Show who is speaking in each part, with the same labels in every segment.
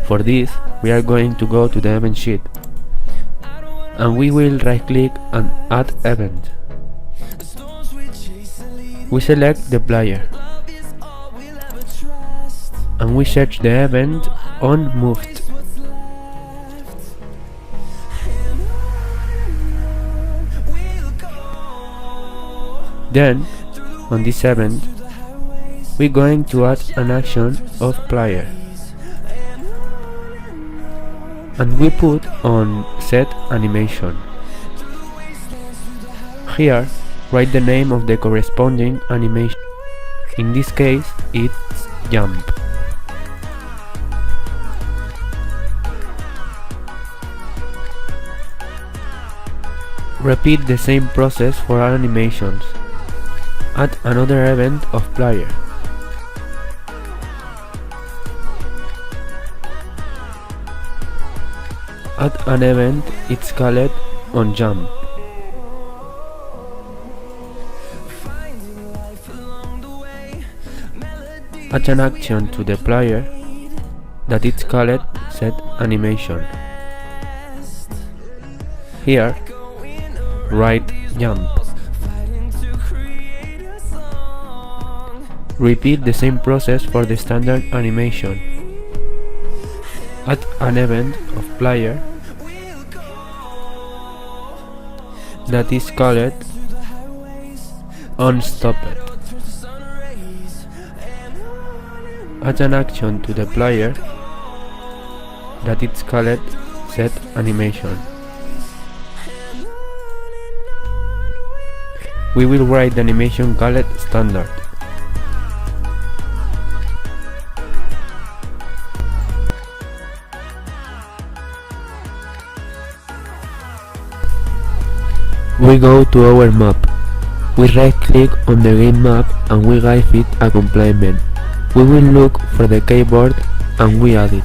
Speaker 1: For this, we are going to go to the event sheet and we will right click and add event. We select the player and we search the event on moved. Then, on this event, we're going to add an action of player and we put on set animation. Here, write the name of the corresponding animation. In this case, it's jump. Repeat the same process for all animations. Add another event of player. Add an event, it's called on jump. Add an action to the player that it's called set animation. Here, write jump. Repeat the same process for the standard animation. Add an event of player that is called unstopped. Add an action to the player that is called set animation. We will write the animation called standard. We go to our map. We right click on the game map and we give it a complement. We will look for the keyboard and we add it.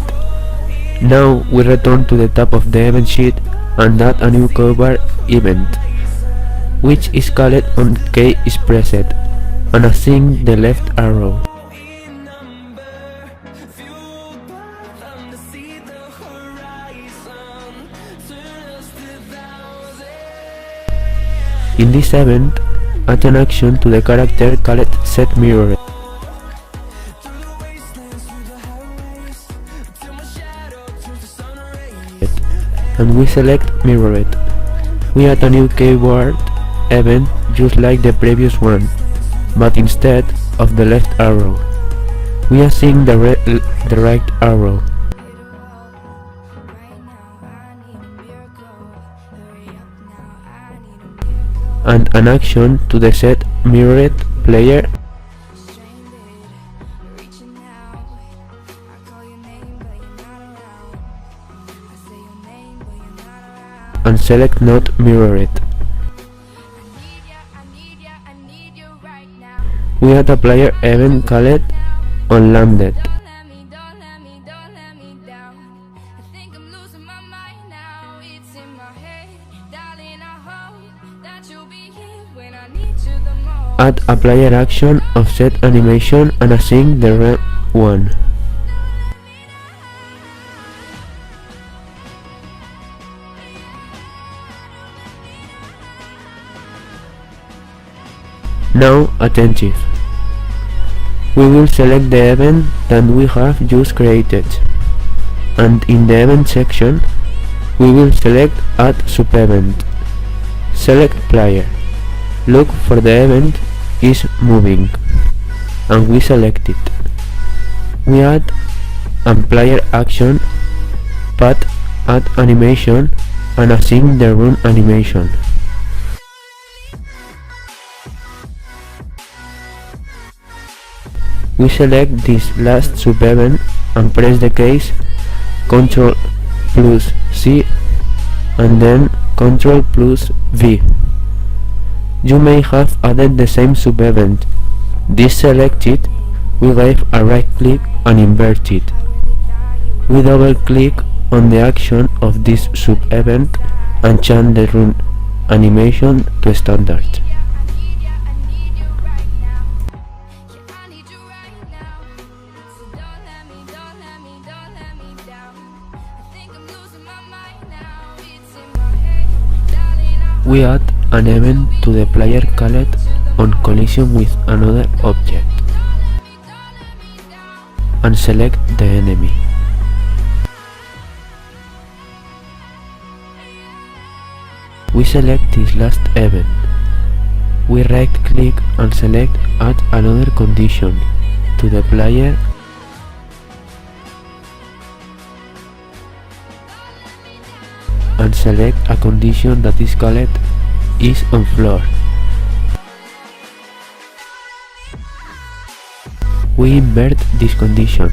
Speaker 1: Now we return to the top of the event sheet and add a new keyboard event, which is called on key is pressed, and assign the left arrow. In this event, add an action to the character called set mirrored. And we select mirrored. We add a new keyboard event just like the previous one, but instead of the left arrow, we assign the right arrow. And an action to the set mirrored player and select not mirrored. We add a player event called on landed. Add a player action of set animation and assign the red one. Now attentive. We will select the event that we have just created, and in the event section we will select add sub-event. Select player. Look for the event is moving, and we select it. We add a player action, but add animation and assign the run animation. We select this last sub-event and press the keys Ctrl plus C and then Ctrl plus V. You may have added the same sub-event. This selected, we give a right click and invert it. We double click on the action of this sub-event and change the run animation to standard. We add an event to the player called on collision with another object and select the enemy. We select this last event. We right-click and select Add another condition to the player and select a condition that is called is on floor. We invert this condition.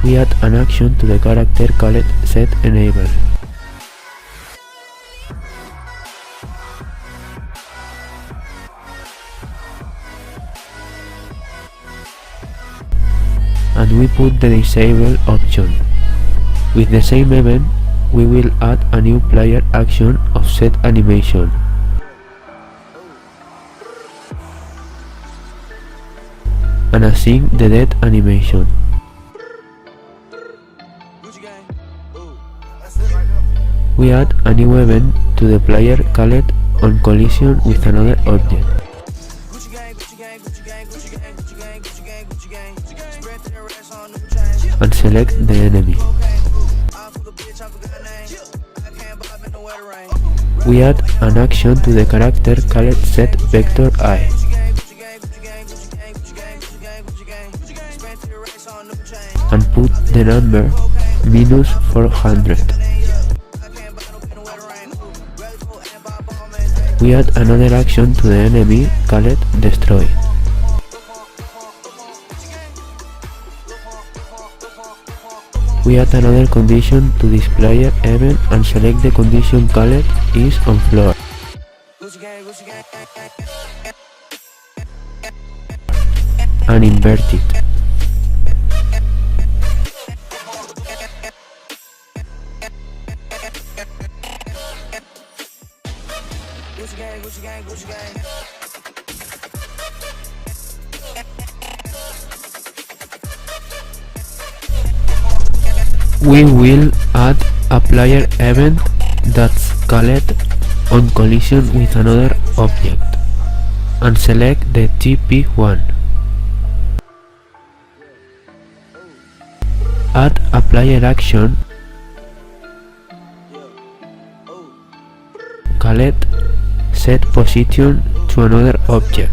Speaker 1: We add an action to the character called set enable. And we put the disable option. With the same event, we will add a new player action of set animation. And assign the dead animation. We add a new event to the player called on collision with another object. And select the enemy. We add an action to the character called set vector I. And put the number -400. We add another action to the enemy called destroy. We add another condition to this player event and select the condition called is on floor. And invert it. We will add a player event that's called on collision with another object and select the TP1. Add a player action called set position to another object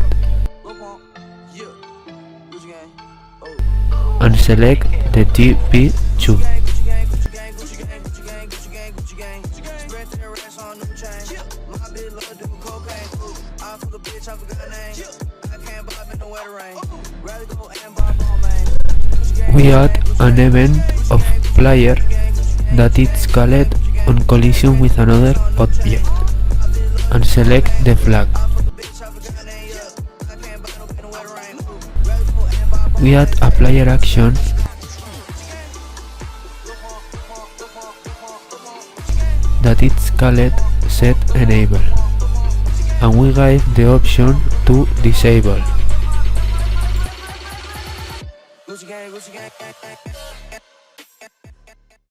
Speaker 1: and select the TP2. We add an event of player that is called on collision with another object and select the flag. We add a player action that is called set enable and we give the option to disable.